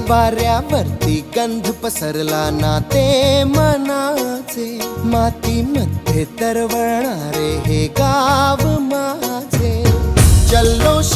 वाऱ्यावरती गंध पसरला ना ते मनाचे, मातीमध्ये तरवळणारे हे गाव माझे. जल्लोष